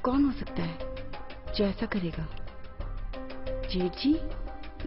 कौन हो सकता है जो ऐसा करेगा? जेठ जी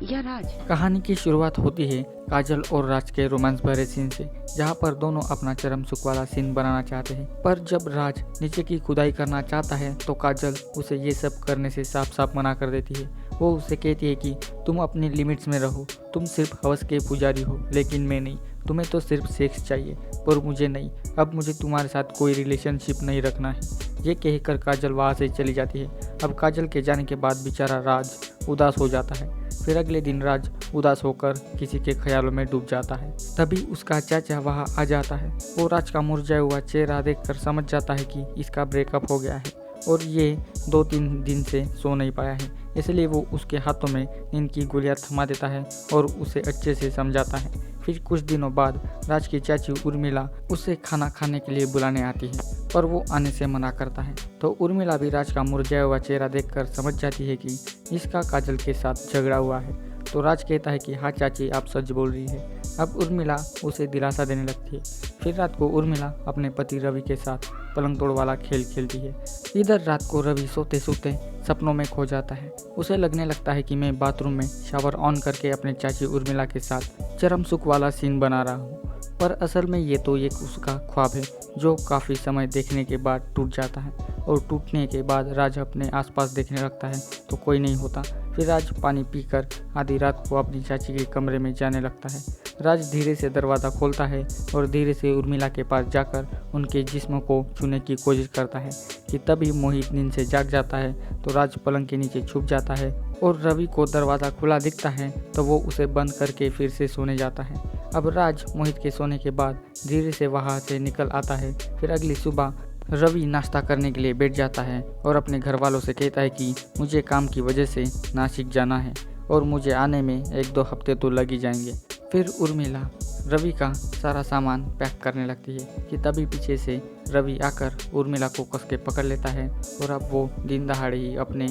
या राज? कहानी की शुरुआत होती है काजल और राज के रोमांस भरे सीन से, जहां पर दोनों अपना चरम सुख वाला सीन बनाना चाहते हैं। पर जब राज नीचे की खुदाई करना चाहता है तो काजल उसे ये सब करने से साफ साफ मना कर देती है। वो उसे कहती है कि तुम अपनी लिमिट्स में रहो, तुम सिर्फ हवस के पुजारी हो, लेकिन मैं नहीं। तुम्हें तो सिर्फ सेक्स चाहिए पर मुझे नहीं। अब मुझे तुम्हारे साथ कोई रिलेशनशिप नहीं रखना है। ये कहकर काजल वहाँ से चली जाती है। अब काजल के जाने के बाद बेचारा राज उदास हो जाता है। फिर अगले दिन राज उदास होकर किसी के ख्यालों में डूब जाता है। तभी उसका चाचा वहाँ आ जाता है। वो राज का मुरझाया हुआ चेहरा देखकर समझ जाता है कि इसका ब्रेकअप हो गया है और ये 2-3 दिन से सो नहीं पाया है। इसलिए वो उसके हाथों में नींद की गोलियां थमा देता है और उसे अच्छे से समझाता है। फिर कुछ दिनों बाद राज की चाची उर्मिला उसे खाना खाने के लिए बुलाने आती है, पर वो आने से मना करता है। तो उर्मिला भी राज का मुरझाया हुआ चेहरा देखकर समझ जाती है कि इसका काजल के साथ झगड़ा हुआ है। तो राज कहता है कि हाँ चाची, आप सच बोल रही है। अब उर्मिला उसे दिलासा देने लगती है। फिर रात को उर्मिला अपने पति रवि के साथ पलंग तोड़ वाला खेल खेलती है। इधर रात को रवि सोते सोते सपनों में खो जाता है। उसे लगने लगता है कि मैं बाथरूम में शावर ऑन करके अपने चाची उर्मिला के साथ चरम सुख वाला सीन बना रहा हूँ, पर असल में ये तो एक उसका ख्वाब है जो काफ़ी समय देखने के बाद टूट जाता है। और टूटने के बाद राज अपने आसपास देखने लगता है तो कोई नहीं होता। फिर राज पानी पीकर आधी रात को अपनी चाची के कमरे में जाने लगता है। राज धीरे से दरवाज़ा खोलता है और धीरे से उर्मिला के पास जाकर उनके जिस्म को छूने की कोशिश करता है कि तभी मोहित नींद से जाग जाता है। तो राज पलंग के नीचे छुप जाता है और रवि को दरवाज़ा खुला दिखता है तो वो उसे बंद करके फिर से सोने जाता है। अब राज मोहित के सोने के बाद धीरे से वहाँ से निकल आता है। फिर अगली सुबह रवि नाश्ता करने के लिए बैठ जाता है और अपने घर वालों से कहता है कि मुझे काम की वजह से नासिक जाना है और मुझे आने में 1-2 हफ्ते तो लग ही जाएंगे। फिर उर्मिला रवि का सारा सामान पैक करने लगती है कि तभी पीछे से रवि आकर उर्मिला को कस के पकड़ लेता है और अब वो दिन दहाड़े ही अपने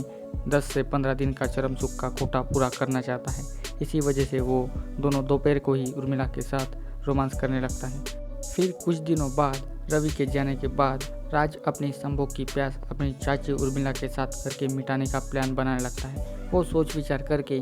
10 से 15 दिन का चरम सुख का कोटा पूरा करना चाहता है। इसी वजह से वो दोनों दोपहर को ही उर्मिला के साथ रोमांस करने लगता है। फिर कुछ दिनों बाद रवि के जाने के बाद राज अपनी संभोग की प्यास अपनी चाची उर्मिला के साथ करके मिटाने का प्लान बनाने लगता है। वो सोच विचार करके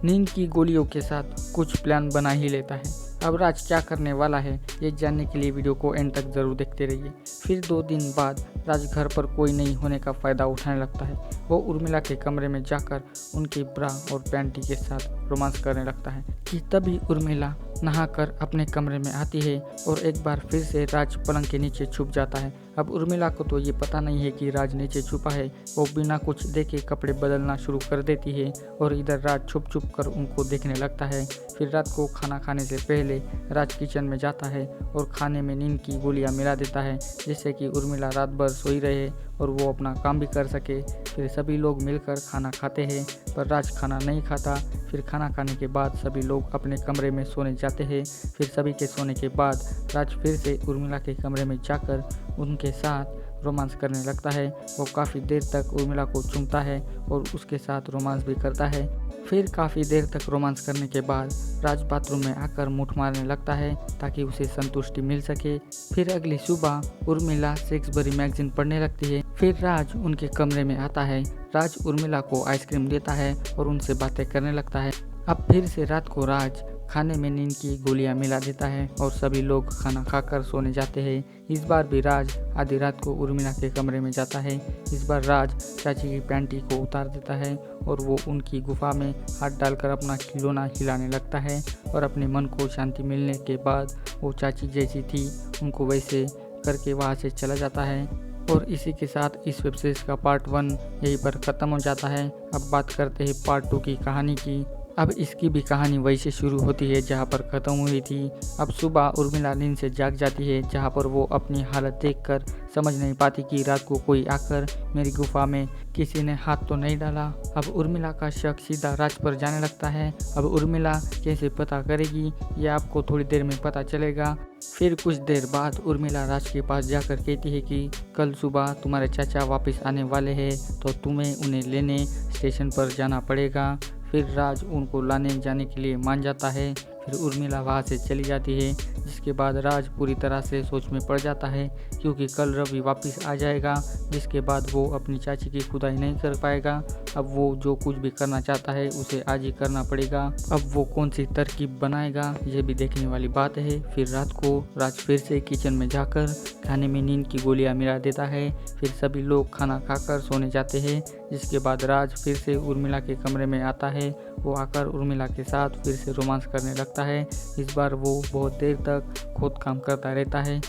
नींद की गोलियों के साथ कुछ प्लान बना ही लेता है। अब राज क्या करने वाला है ये जानने के लिए वीडियो को एंड तक जरूर देखते रहिए। फिर 2 दिन बाद राज घर पर कोई नहीं होने का फ़ायदा उठाने लगता है। वो उर्मिला के कमरे में जाकर उनकी ब्रा और पैंटी के साथ रोमांस करने लगता है कि तभी उर्मिला नहाकर अपने कमरे में आती है और एक बार फिर से राज पलंग के नीचे छुप जाता है। अब उर्मिला को तो ये पता नहीं है कि राज नीचे छुपा है। वो बिना कुछ देखे कपड़े बदलना शुरू कर देती है और इधर राज छुप छुप कर उनको देखने लगता है। फिर रात को खाना खाने से पहले राज किचन में जाता है और खाने में नींद की गोलियां मिला देता है जिससे कि उर्मिला रात भर सोई रहे और वो अपना काम भी कर सके। फिर सभी लोग मिलकर खाना खाते हैं पर राज खाना नहीं खाता। फिर खाना खाने के बाद सभी लोग अपने कमरे में सोने जाते हैं। फिर सभी के सोने के बाद राज फिर से उर्मिला के कमरे में जाकर उनके साथ रोमांस करने लगता है। वो काफ़ी देर तक उर्मिला को चूमता है और उसके साथ रोमांस भी करता है। फिर काफ़ी देर तक रोमांस करने के बाद राज बाथरूम में आकर मुठ मारने लगता है ताकि उसे संतुष्टि मिल सके। फिर अगली सुबह उर्मिला सेक्स भरी मैगजीन पढ़ने लगती है। फिर राज उनके कमरे में आता है। राज उर्मिला को आइसक्रीम देता है और उनसे बातें करने लगता है। अब फिर से रात को राज खाने में नींद की गोलियां मिला देता है और सभी लोग खाना खाकर सोने जाते हैं। इस बार भी राज आधी रात को उर्मिला के कमरे में जाता है। इस बार राज चाची की पैंटी को उतार देता है और वो उनकी गुफा में हाथ डालकर अपना खिलौना हिलाने लगता है और अपने मन को शांति मिलने के बाद वो चाची जैसी थी उनको वैसे करके वहाँ से चला जाता है। और इसी के साथ इस वेब सीरीज़ का पार्ट 1 यहीं पर ख़त्म हो जाता है। अब बात करते हैं पार्ट 2 की कहानी की। अब इसकी भी कहानी वहीं से शुरू होती है जहाँ पर ख़त्म हुई थी। अब सुबह उर्मिला नींद से जाग जाती है जहाँ पर वो अपनी हालत देखकर समझ नहीं पाती कि रात को कोई आकर मेरी गुफा में किसी ने हाथ तो नहीं डाला। अब उर्मिला का शक सीधा राज पर जाने लगता है। अब उर्मिला कैसे पता करेगी ये आपको थोड़ी देर में पता चलेगा। फिर कुछ देर बाद उर्मिला राज के पास जाकर कहती है कि कल सुबह तुम्हारे चाचा वापस आने वाले हैं तो तुम्हें उन्हें लेने स्टेशन पर जाना पड़ेगा। फिर राज उनको लाने जाने के लिए मान जाता है। फिर उर्मिला वहाँ से चली जाती है, जिसके बाद राज पूरी तरह से सोच में पड़ जाता है क्योंकि कल रवि वापस आ जाएगा, जिसके बाद वो अपनी चाची की खुदाई नहीं कर पाएगा। अब वो जो कुछ भी करना चाहता है उसे आज ही करना पड़ेगा। अब वो कौन सी तरकीब बनाएगा ये भी देखने वाली बात है। फिर रात को राज फिर से किचन में जाकर खाने में नींद की गोलियां मिला देता है। फिर सभी लोग खाना खाकर सोने जाते हैं, जिसके बाद राज फिर से उर्मिला के कमरे में आता है। वो आकर उर्मिला के साथ फिर से रोमांस करने लगता है। इस बार वो बहुत देर तक खुद काम करता रहता है,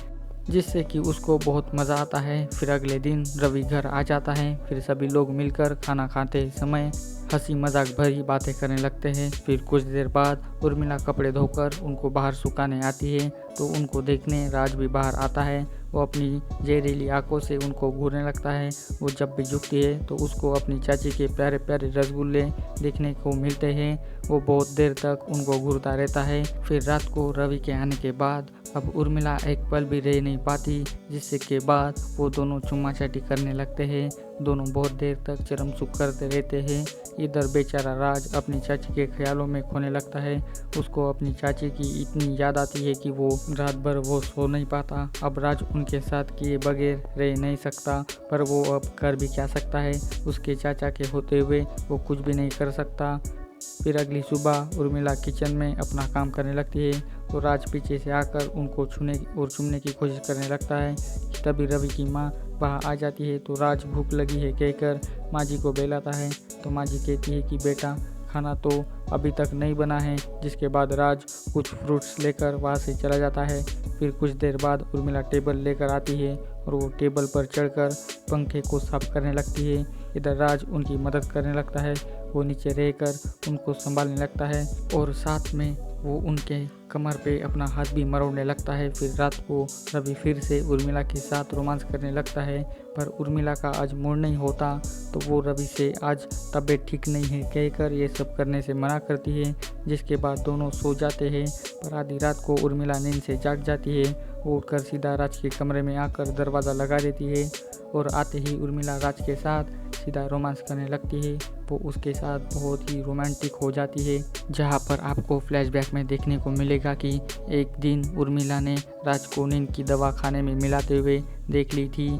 जिससे कि उसको बहुत मज़ा आता है। फिर अगले दिन रवि घर आ जाता है। फिर सभी लोग मिलकर खाना खाते समय हंसी मजाक भरी बातें करने लगते हैं। फिर कुछ देर बाद उर्मिला कपड़े धोकर उनको बाहर सुखाने आती है, तो उनको देखने राज भी बाहर आता है। वो अपनी जहरीली आंखों से उनको घूरने लगता है। वो जब भी झुकती है तो उसको अपनी चाची के प्यारे प्यारे रसगुल्ले देखने को मिलते हैं। वो बहुत देर तक उनको घूरता रहता है। फिर रात को रवि के आने के बाद अब उर्मिला एक पल भी रह नहीं पाती, जिससे के बाद वो दोनों चुम्मा चाटी करने लगते हैं। दोनों बहुत देर तक चरम सुख करते रहते हैं। इधर बेचारा राज अपनी चाची के ख्यालों में खोने लगता है। उसको अपनी चाची की इतनी याद आती है कि वो रात भर वो सो नहीं पाता। अब राज उनके साथ किए बगैर रह नहीं सकता, पर वो अब कर भी क्या सकता है। उसके चाचा के होते हुए वो कुछ भी नहीं कर सकता। फिर अगली सुबह उर्मिला किचन में अपना काम करने लगती है, तो राज पीछे से आकर उनको छूने और चूमने की कोशिश करने लगता है। तभी रवि की माँ वहाँ आ जाती है, तो राज भूख लगी है कहकर माँ जी को बुलाता है। तो माँ जी कहती है कि बेटा खाना तो अभी तक नहीं बना है, जिसके बाद राज कुछ फ्रूट्स लेकर वहाँ से चला जाता है। फिर कुछ देर बाद उर्मिला टेबल लेकर आती है और वो टेबल पर चढ़कर पंखे को साफ करने लगती है। इधर राज उनकी मदद करने लगता है। वो नीचे रहकर उनको संभालने लगता है और साथ में वो उनके कमर पे अपना हाथ भी मरोड़ने लगता है। फिर रात को रवि फिर से उर्मिला के साथ रोमांस करने लगता है, पर उर्मिला का आज मूड नहीं होता, तो वो रवि से आज तबीयत ठीक नहीं है कहकर ये सब करने से मना करती है। जिसके बाद दोनों सो जाते हैं, पर आधी रात को उर्मिला नींद से जाग जाती है। वो उठकर सीधा राज के कमरे में आकर दरवाज़ा लगा देती है और आते ही उर्मिला राज के साथ सीधा रोमांस करने लगती है। वो उसके साथ बहुत ही रोमांटिक हो जाती है, जहाँ पर आपको फ्लैशबैक में देखने को मिलेगा कि एक दिन उर्मिला ने राज को नींद की दवा खाने में मिलाते हुए देख ली थी,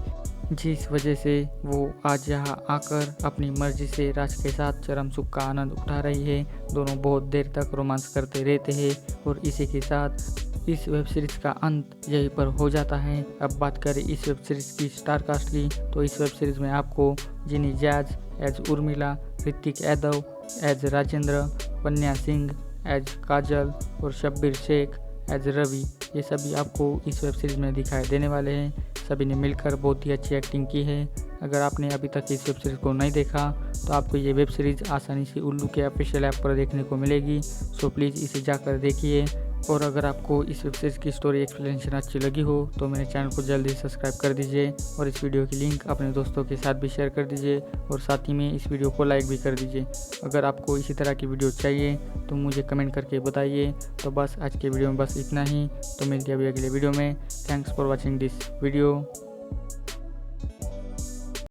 जिस वजह से वो आज यहाँ आकर अपनी मर्जी से राज के साथ चरम सुख का आनंद उठा रही है। दोनों बहुत देर तक रोमांस करते रहते हैं और इसी के साथ इस वेब सीरीज़ का अंत यहीं पर हो जाता है। अब बात करें इस वेब सीरीज़ की स्टार कास्ट की, तो इस वेब सीरीज़ में आपको जिनी जैज as Urmila, Hrithik Yadav as Rajendra, Panya Singh as Kajal और शब्बीर शेख एज रवि, ये सभी आपको इस वेब सीरीज़ में दिखाई देने वाले हैं। सभी ने मिलकर बहुत ही अच्छी एक्टिंग की है। अगर आपने अभी तक इस वेब सीरीज़ को नहीं देखा तो आपको ये वेब सीरीज़ आसानी से उल्लू के ऑफिशियल ऐप पर देखने को मिलेगी, सो प्लीज़ इसे जाकर देखिए। और अगर आपको इस वेब सीरीज़ की स्टोरी एक्सप्लेनेशन अच्छी लगी हो तो मेरे चैनल को जल्दी सब्सक्राइब कर दीजिए और इस वीडियो की लिंक अपने दोस्तों के साथ भी शेयर कर दीजिए और साथ ही में इस वीडियो को लाइक भी कर दीजिए। अगर आपको इसी तरह की वीडियो चाहिए तो मुझे कमेंट करके बताइए। तो बस आज के वीडियो में बस इतना ही, तो मिलते हैं अभी अगले वीडियो में। Thanks for watching this video.